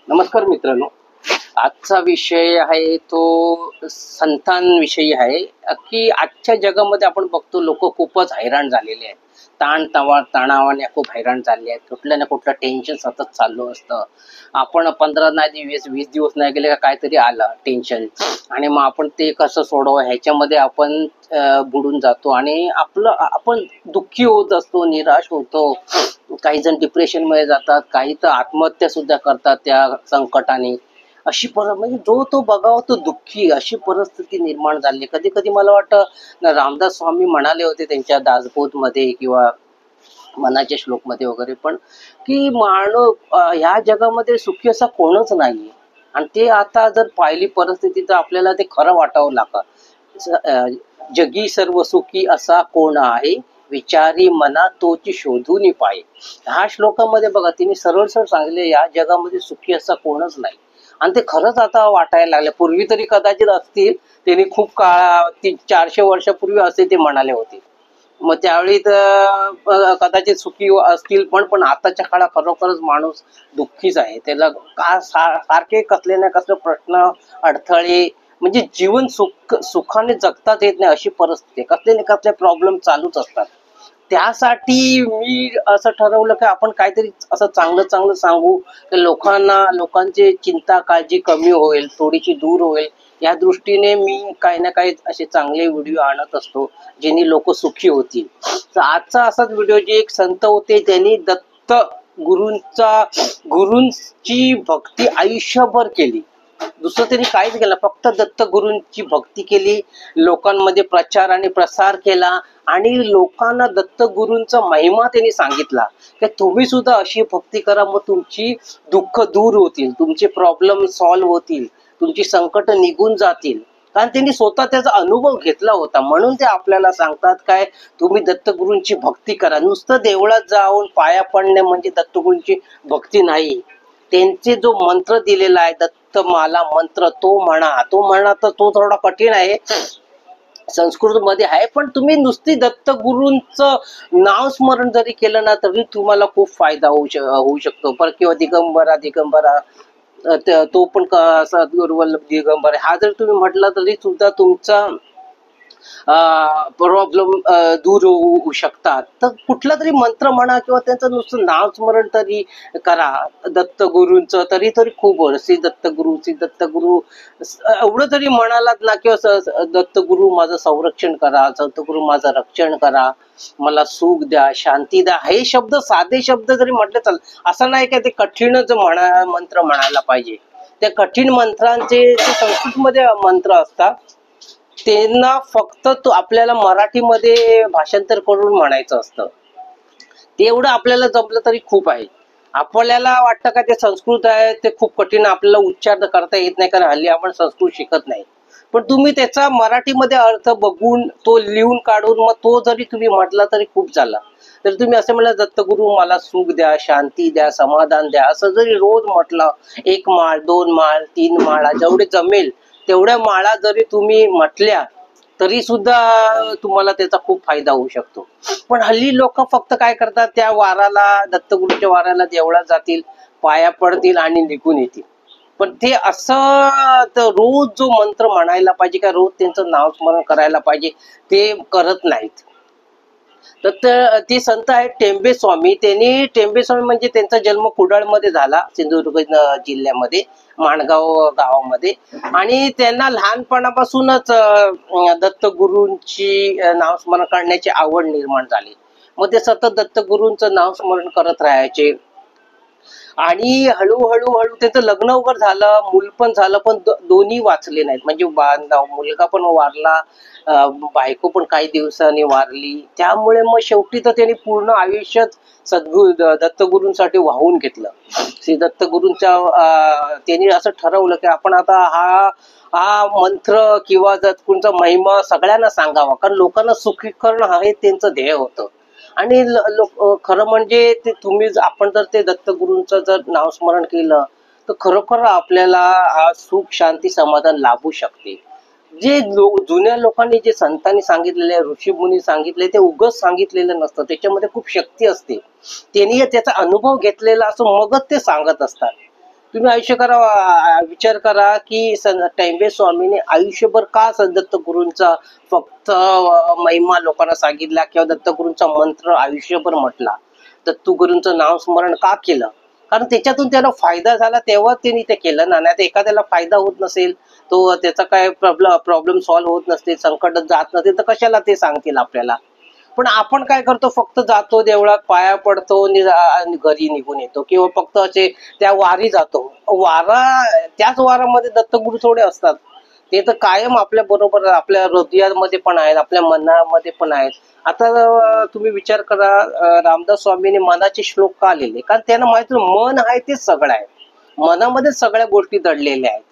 नमस्कार मित्रांनो, आजचा विषय आहे तो संतांविषयी आहे की आजच्या जगामध्ये आपण बघतो लोक खूपच हैराण झालेले आहेत. तणावाने खूप हैराण झाले आहेत. कुठल्या ना कुठलं टेन्शन सतत चालू असतं. आपण 15 नाही 20 दिवस नाही गेले का काहीतरी आलं टेन्शन आणि मग आपण ते कसं सोडवं ह्याच्यामध्ये आपण बुडून जातो आणि आपण दुःखी होत असतो, निराश होतो. काही जण डिप्रेशन मध्ये जातात, काही तर आत्महत्या सुद्धा करतात त्या संकटाने. म्हणजे जो तो बघावा तो दुःखी, अशी परिस्थिती निर्माण झाली. कधी कधी मला वाटतं रामदास स्वामी म्हणाले होते त्यांच्या दासबोध मध्ये किंवा मनाच्या श्लोक मध्ये वगैरे पण, की ह्या जगामध्ये सुखी असा कोणच नाहीये. आणि ते आता जर पाहिली परिस्थिती तर आपल्याला ते खरं वाटावं लागतं. जगी सर्व सुखी असा कोण आहे, विचारी मना तोची शोधून पाय. ह्या श्लोकामध्ये बघा तिने सरळ सरळ सांगितले या जगामध्ये सुखी असा कोणच नाही. आणि ते खरंच आता वाटायला लागले. पूर्वी तरी कदाचित असतील, त्यांनी खूप काळा 400 वर्षापूर्वी असे ते म्हणाले होते. मग त्यावेळी तर कदाचित सुखी असतील, पण आताच्या काळात खरोखरच माणूस दुःखीच आहे. त्याला सारखे कसले ना कसले प्रश्न, अडथळे, म्हणजे जीवन सुखाने जगताच येत नाही अशी परिस्थिती. कसले ना कसले प्रॉब्लेम चालूच असतात. त्यासाठी मी असं ठरवलं की आपण काहीतरी असं चांगलं चांगलं सांगू, की लोकांची चिंता काळजी कमी होईल, थोडीशी दूर होईल. या दृष्टीने मी काही ना काही असे चांगले व्हिडिओ आणत असतो, ज्यांनी लोक सुखी होतील. तर आजचा असाच व्हिडिओ, जे एक संत होते त्यांनी गुरूंची भक्ती आयुष्यभर केली. दुसरं त्यांनी काहीच केलं, फक्त दत्त गुरूंची भक्ती केली, लोकांमध्ये प्रचार आणि प्रसार केला आणि लोकांना दत्त गुरूंचा महिमा त्यांनी सांगितला की तुम्ही सुद्धा अशी भक्ती करा, मग तुमची दुःख दूर होतील, तुमचे प्रॉब्लेम सॉल्व्ह होतील, तुमची संकट निघून जातील. कारण त्यांनी स्वतः त्याचा अनुभव घेतला होता. म्हणून ते आपल्याला सांगतात काय, तुम्ही दत्तगुरूंची भक्ती करा. नुसतं देवळात जाऊन पाया पडणे म्हणजे दत्तगुरूंची भक्ती नाही. त्यांचे जो मंत्र दिलेला आहे दत्तमाला मंत्र, तो म्हणा तर तो थोडा कठीण आहे, संस्कृत मध्ये आहे. पण तुम्ही नुसती दत्तगुरूंचं नाव स्मरण जरी केलं ना तरी तुम्हाला खूप फायदा होऊ शकतो. पर किंवा दिगंबरा तो पण सद्गुरू दिगंबर, हा जर तुम्ही म्हटलं तरी सुद्धा तुमचा प्रॉब्लेम दूर होऊ शकतात. तर कुठला तरी मंत्र म्हणा किंवा त्यांचं नुसतं नाव स्मरण तरी करा दत्तगुरूंचं, तरी खूप. श्री दत्तगुरू एवढं तरी म्हणालात ना, किंवा दत्तगुरू माझं संरक्षण करा, दत्तगुरू माझं रक्षण करा, मला सुख द्या, शांती द्या, हे शब्द, साधे शब्द जरी म्हटले चाल. असं नाही का ते कठीणच मंत्र म्हणायला पाहिजे. त्या कठीण मंत्रांचे संस्कृत मध्ये मंत्र असतात, त्यांना फक्त आपल्याला मराठीमध्ये भाषांतर करून म्हणायचं असतं. ते एवढं आपल्याला जमलं तरी खूप आहे. आपल्याला वाटतं का ते संस्कृत आहे ते खूप कठीण, आपल्याला उच्चार करता येत नाही, कारण हल्ली आपण संस्कृत शिकत नाही. पण तुम्ही त्याचा मराठीमध्ये अर्थ बघून तो लिहून काढून मग तो जरी तुम्ही म्हटला तरी खूप झाला. तर तुम्ही असं म्हणलं दत्तगुरू मला सुख द्या, शांती द्या, समाधान द्या, असं जरी रोज म्हटलं, 1 माळ 2 माळ 3 माळा जेवढे जमेल तेवढ्या माळा जरी तुम्ही म्हटल्या तरी सुद्धा तुम्हाला त्याचा खूप फायदा होऊ शकतो. पण हल्ली लोक फक्त काय करतात, त्या वाराला, दत्तगुरूच्या वाराला देवळात जातील, पाया पडतील आणि निघून येतील. पण ते असं तर रोज जो मंत्र म्हणायला पाहिजे का रोज त्यांचं नावस्मरण करायला पाहिजे, ते करत नाहीत. तर ते संत आहेत टेंबे स्वामी. टेंबे स्वामी म्हणजे त्यांचा जन्म कुडाळमध्ये झाला, सिंधुदुर्ग जिल्ह्यामध्ये, माणगाव गावामध्ये. आणि त्यांना लहानपणापासूनच दत्तगुरूंची नावस्मरण करण्याची आवड निर्माण झाली. मग ते सतत दत्तगुरूंचं नावस्मरण करत राहायचे. आणि हळूहळू त्यांचं लग्न वगैरे झालं, मूल पण झालं, पण दोन्ही वाचले नाहीत. म्हणजे मुलगा पण वारला, बायको पण काही दिवसांनी वारली. त्यामुळे मग शेवटी तर त्यांनी पूर्ण आयुष्यात दत्तगुरूंसाठी वाहून घेतलं. श्री दत्तगुरूंच्या त्यांनी असं ठरवलं की आपण आता हा मंत्र किंवा दत्तगुरूंचा महिमा सगळ्यांना सांगावा, कारण लोकांना सुखी करणं हे त्यांचं ध्येय होतं. आणि खरं म्हणजे आपण जर ते दत्तगुरूंचं जर नावस्मरण केलं तर खरोखर आपल्याला सुख शांती समाधान लाभू शकते. जे जुन्या लोकांनी, जे संतांनी सांगितलेले, ऋषीमुनी सांगितले, ते उगाच सांगितलेलं नसतं, त्याच्यामध्ये खूप शक्ती असते. त्यांनी त्याचा अनुभव घेतलेला असं मगच ते सांगत असतात. तुम्ही आयुष्य करा, विचार करा की टेंबे स्वामीने आयुष्यभर का दत्तगुरूंचा फक्त महिमा लोकांना सांगितला किंवा दत्तगुरूंचा मंत्र आयुष्यभर म्हटला, दत्तगुरूंचं नाव स्मरण का केलं? कारण त्याच्यातून त्याला फायदा झाला तेव्हा त्यांनी ते केलं ना. नाही तर एखाद्याला फायदा होत नसेल, तो त्याचा काय प्रॉब्लेम सॉल्व्ह होत नसते, संकट जात नसेल, तर कशाला ते सांगतील आपल्याला? पण आपण काय करतो, फक्त जातो देवळात, पाया पडतो आणि घरी निघून येतो, किंवा फक्त असे त्या वारी जातो. त्याच वारामध्ये दत्तगुरु थोडे असतात, ते तर कायम आपल्या बरोबर, आपल्या हृदयामध्ये पण आहेत, आपल्या मनामध्ये पण आहेत. आता तुम्ही विचार करा, रामदास स्वामींनी मनाचे श्लोक का लिहिले? कारण त्यांना माहिती मन आहे तेच सगळं आहे, मनामध्ये सगळ्या गोष्टी दडलेल्या आहेत.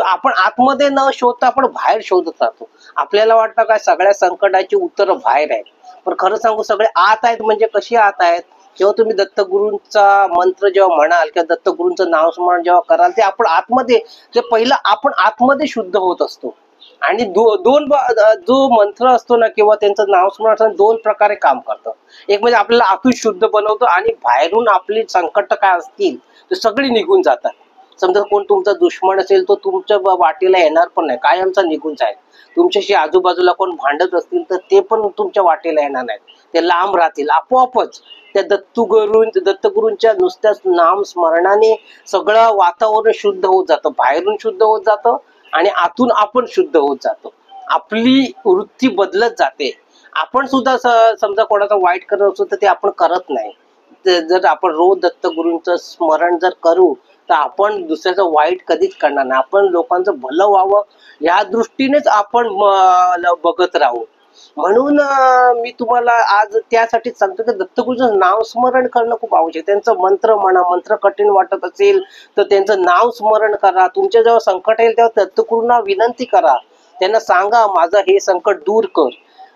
आपण आतमध्ये न शोधता आपण बाहेर शोधत राहतो. आपल्याला वाटतं काय सगळ्या संकटाची उत्तर बाहेर आहेत, पण खरं सांगू सगळे आत आहेत. म्हणजे कशी आत आहेत? जेव्हा तुम्ही दत्तगुरूंचा मंत्र जेव्हा म्हणाल किंवा दत्तगुरूंचं नाव स्मरण जेव्हा कराल, ते आपण आतमध्ये, ते पहिलं आपण आतमध्ये शुद्ध होत असतो. आणि जो मंत्र असतो ना किंवा त्यांचं नाव स्मरण दोन प्रकारे काम करतं. एक म्हणजे आपल्याला आतून शुद्ध बनवतो, आणि बाहेरून आपली संकट काय असतील ते सगळी निघून जातात. समजा कोण तुमचा दुश्मन असेल, तो तुमच्या वाटेला येणार पण नाही, कायमचा निघून जाईल. तुमच्याशी आजूबाजूला कोण भांडत असतील तर ते पण तुमच्या वाटेला येणार नाहीत, ते लांब राहतील आपोआपच. त्या दत्तगुरूंच्या नुसत्याच नाम स्मरणाने सगळं वातावरण शुद्ध होत जातं, बाहेरून शुद्ध होत जातं आणि आतून आपण शुद्ध होत जातो. आपली वृत्ती बदलत जाते. आपण सुद्धा समजा कोणाचा वाईट करत असतो तर ते आपण करत नाही. जर आपण रोज दत्तगुरूंचं स्मरण जर करू तर आपण दुसऱ्याचं वाईट कधीच करणार नाही. आपण लोकांचं भलं व्हावं या दृष्टीनेच आपण बघत राहू. म्हणून मी तुम्हाला आज त्यासाठीच सांगतो की दत्तगुरूंचं नाव स्मरण करणं खूप आवश्यक. त्यांचं मंत्र म्हणा, मंत्र कठीण वाटत असेल तर त्यांचं नाव स्मरण करा. तुमच्या जेव्हा संकट येईल तेव्हा दत्तगुरूंना विनंती करा, त्यांना सांगा माझं हे संकट दूर कर.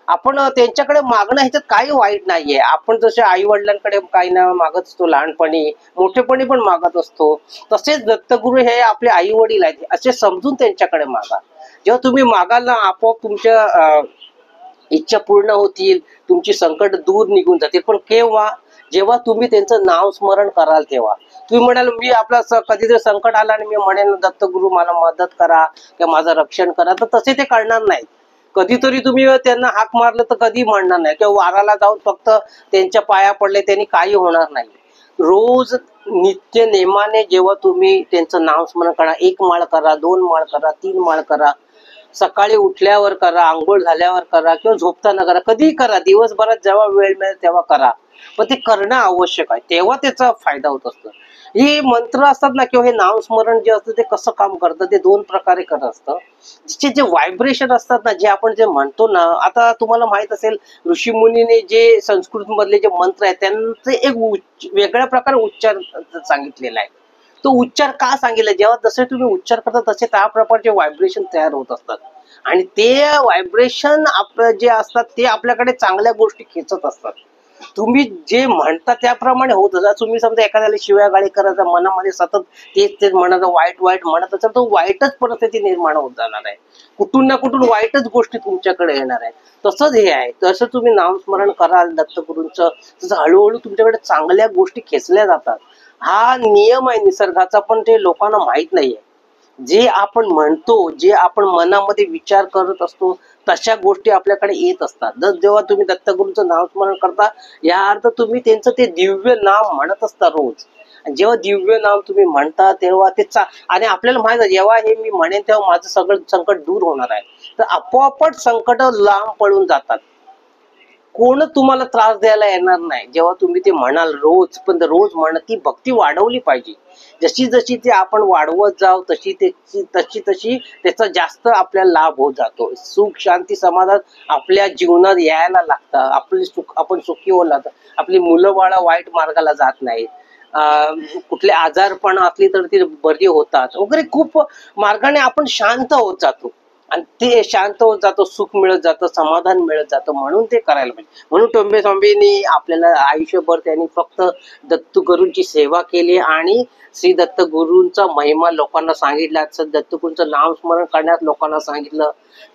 आपण त्यांच्याकडे मागणं ह्याच्यात काही वाईट नाहीये. आपण जसे आई वडिलांकडे काही ना मागत असतो, लहानपणी मोठेपणी पण मागत असतो, तसेच दत्तगुरु हे आपले आई वडील आहेत असे समजून त्यांच्याकडे मागा. जेव्हा तुम्ही मागाल ना, आपोआप तुमच्या इच्छा पूर्ण होतील, तुमची संकट दूर निघून जातील. पण केव्हा? जेव्हा तुम्ही त्यांचं नाव स्मरण कराल तेव्हा. तुम्ही म्हणाल मी आपला कधीतरी संकट आला आणि मी म्हणेन दत्तगुरु मला मदत करा किंवा माझं रक्षण करा, तर तसे ते करणार नाही. कधीतरी तुम्ही त्यांना हाक मारलं तर कधी म्हणणार नाही, किंवा वाराला जाऊन फक्त त्यांच्या पाया पडले त्यांनी काही होणार नाही. रोज नित्य नेमाने जेव्हा तुम्ही त्यांचं नाव स्मरण करा, 1 माळ करा, 2 माळ करा, 3 माळ करा, सकाळी उठल्यावर करा, आंघोळ झाल्यावर करा किंवा झोपताना करा, कधीही करा, दिवसभरात जेव्हा वेळ मिळेल तेव्हा करा. पण ते करणं आवश्यक आहे, तेव्हा त्याचा फायदा होत असतो. हे मंत्र असतात ना किंवा हे नामस्मरण जे असतं ते कसं काम करतं, ते 2 प्रकारे करत असतं. जे व्हायब्रेशन असतात ना, जे आपण जे म्हणतो ना, आता तुम्हाला माहित असेल ऋषीमुनीने जे संस्कृत मधले जे मंत्र आहेत त्यांचे एक वेगळ्या प्रकारे उच्चार सांगितलेला आहे. तो उच्चार का सांगितला? जेव्हा जसे तुम्ही उच्चार करता तसे त्या प्रकारचे व्हायब्रेशन तयार होत असतात, आणि ते व्हायब्रेशन जे असतात ते आपल्याकडे चांगल्या गोष्टी खेचत असतात. तुम्ही जे म्हणता त्याप्रमाणे होत असतात. तुम्ही समजा एखाद्याला शिव्या गाळी करायचा, मनामध्ये सतत तेच म्हणत, वाईट म्हणत असेल, तर वाईटच परिस्थिती निर्माण होत जाणार आहे. कुठून ना कुठून वाईटच गोष्टी तुमच्याकडे येणार आहे. तसंच हे आहे. तसं तुम्ही नामस्मरण कराल दत्तगुरूंचं, तसं हळूहळू तुमच्याकडे चांगल्या गोष्टी खेचल्या जातात. हा नियम आहे निसर्गाचा, पण ते लोकांना माहित नाहीये. जे आपण म्हणतो, जे आपण मनामध्ये विचार करत असतो तशा गोष्टी आपल्याकडे येत असतात. जेव्हा तुम्ही दत्तगुरूंचं नामस्मरण करता, या अर्थ तुम्ही त्यांचं ते दिव्य नाम म्हणत असता रोज. जेव्हा दिव्य नाम तुम्ही म्हणता तेव्हा ते आणि आपल्याला माहित आहे जेव्हा हे मी म्हणेन तेव्हा माझं सगळं संकट दूर होणार आहे, तर आपोआपच संकट लांब पळून जातात. कोण तुम्हाला त्रास द्यायला येणार नाही जेव्हा तुम्ही ते म्हणाल रोज. पण रोज म्हणत ती भक्ती वाढवली पाहिजे. जशी जशी ते आपण वाढवत जाऊ तशी तशी त्याचा जास्त आपल्याला लाभ होत जातो. सुख शांती समाधान आपल्या जीवनात यायला लागतं. आपण सुखी होऊ लागतं. आपली मुलं बाळ वाईट मार्गाला जात नाहीत. कुठले आजारपण असली तर ती बरी होतात वगैरे. खूप मार्गाने आपण शांत होत जातो. आणि ते शांत होत जातो, सुख मिळत जातं, समाधान मिळत जातं, म्हणून ते करायला पाहिजे. म्हणून टोंबे स्वामींनी आपल्याला आयुष्यभर त्यांनी फक्त दत्तगुरूंची सेवा केली आणि श्री दत्तगुरूंचा महिमा लोकांना सांगितला, दत्तगुरूंचं नामस्मरण करण्यास लोकांना सांगितलं.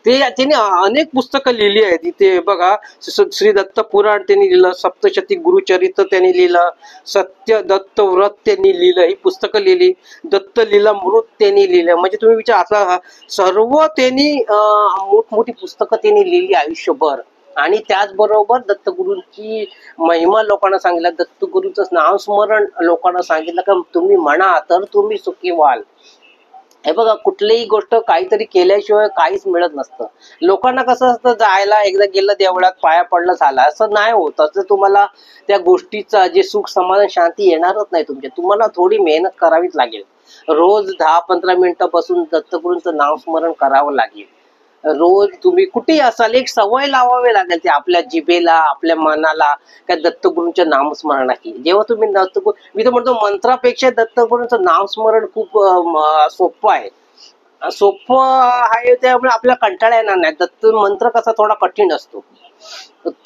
ते त्यांनी अनेक पुस्तकं लिहिली आहेत. इथे बघा, श्री दत्त पुराण त्यांनी लिहिलं, सप्तशती गुरुचरित्र त्यांनी लिहिलं, सत्य दत्त व्रत त्यांनी लिहिलं, ही पुस्तकं लिहिली, दत्त लीलामृत त्यांनी लिहिलं. म्हणजे तुम्ही विचार, आता सर्व त्यांनी मोठमोठी पुस्तकं त्यांनी लिहिली आयुष्यभर. आणि त्याचबरोबर दत्तगुरूंची महिमा लोकांना सांगितलं, दत्तगुरूंचं नामस्मरण लोकांना सांगितलं का तुम्ही म्हणा तर तुम्ही सुखी व्हाल. हे बघा, कुठलीही गोष्ट काहीतरी केल्याशिवाय काहीच मिळत नसतं. लोकांना कसं असतं, जायला एकदा गेलं देवळात, पाया पडलं झालं, असं नाही होत. असं तुम्हाला त्या गोष्टीचा जे सुख समाधान शांती येणारच नाही तुमच्या. तुम्हाला थोडी मेहनत करावीच लागेल. रोज 10-15 मिनिटं बसून दत्तगुरूंचं नामस्मरण करावं लागेल. रोज तुम्ही कुठेही असाल, एक सवय लावावी लागेल ते आपल्या जिभेला, आपल्या मनाला, त्या दत्तगुरूंच्या नामस्मरणाची. जेव्हा तुम्ही मी तर म्हणतो, मंत्रापेक्षा दत्तगुरूंचं नामस्मरण खूप सोपं आहे. सोपं आहे, त्यामुळे आपल्याला कंटाळा येणार नाही. दत्त मंत्र कसा थोडा कठीण असतो,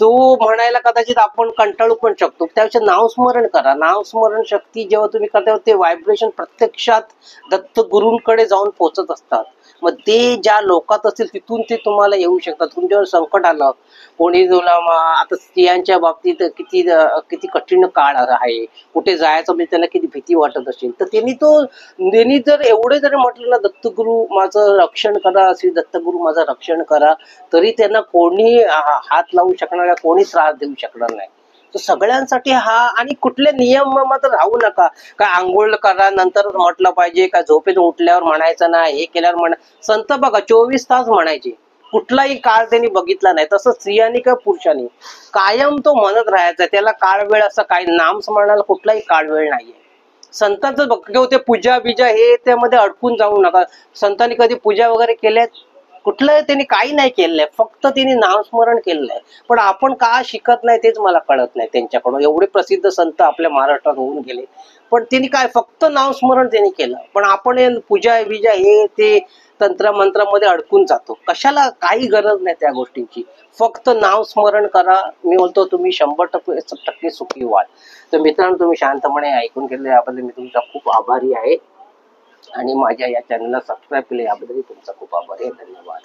तो म्हणायला कदाचित आपण कंटाळू पण शकतो. त्यापेक्षा नामस्मरण करा. नामस्मरण शक्ती जेव्हा तुम्ही करता, ते व्हायब्रेशन प्रत्यक्षात दत्तगुरूंकडे जाऊन पोहोचत असतात. मग ते ज्या लोकात असतील तिथून ते तुम्हाला येऊ शकतात. तुमच्यावर संकट आलं, कोणी तुला आता स्त्रियांच्या बाबतीत किती किती कठीण काळ आहे, कुठे जायचं म्हणजे त्यांना किती भीती वाटत असेल, तर त्यांनी जर एवढे जरी म्हटलं ना, दत्तगुरु माझं रक्षण करा, श्री दत्तगुरु माझं रक्षण करा, तरी त्यांना कोणी हात लावू शकणार नाही, कोणी त्रास देऊ शकणार नाही. तर सगळ्यांसाठी हा, आणि कुठले नियम मात्र राहू नका. काय आंघोळ करा नंतर म्हटलं पाहिजे, काय झोपेतून उठल्यावर म्हणायचं नाही, हे केल्यावर संत बघा 24 तास म्हणायचे, कुठलाही काळ त्यांनी बघितला नाही. तसं स्त्रियांनी किंवा पुरुषांनी कायम तो म्हणत राहायचा. त्याला काळ वेळ असं काही, नामस्मरणाला कुठलाही काळ वेळ नाहीये. संतांचं बघ, ते पूजा बिजा हे त्यामध्ये अडकून जाऊ नका. संतांनी कधी पूजा वगैरे केल्या? कुठलं त्यांनी काही नाही केलंय, फक्त त्यांनी नामस्मरण केलंय. पण आपण का शिकत नाही तेच मला कळत नाही त्यांच्याकडून. एवढे प्रसिद्ध संत आपल्या महाराष्ट्रात होऊन गेले, पण त्यांनी काय फक्त नामस्मरण त्यांनी केलं. पण आपण पूजा बिजा हे ते तंत्र मंत्रामध्ये अडकून जातो. कशाला, काही गरज नाही त्या गोष्टींची. फक्त नामस्मरण करा. मी बोलतो तुम्ही 100% सुखी व्हाल. तर मित्रांनो, तुम्ही शांतपणे ऐकून घेतलं याबद्दल मी तुमचा खूप आभारी आहे. आणि माझ्या या चॅनलला सबस्क्राईब केले याबद्दल तुमचा खूप आभारी आहे. धन्यवाद.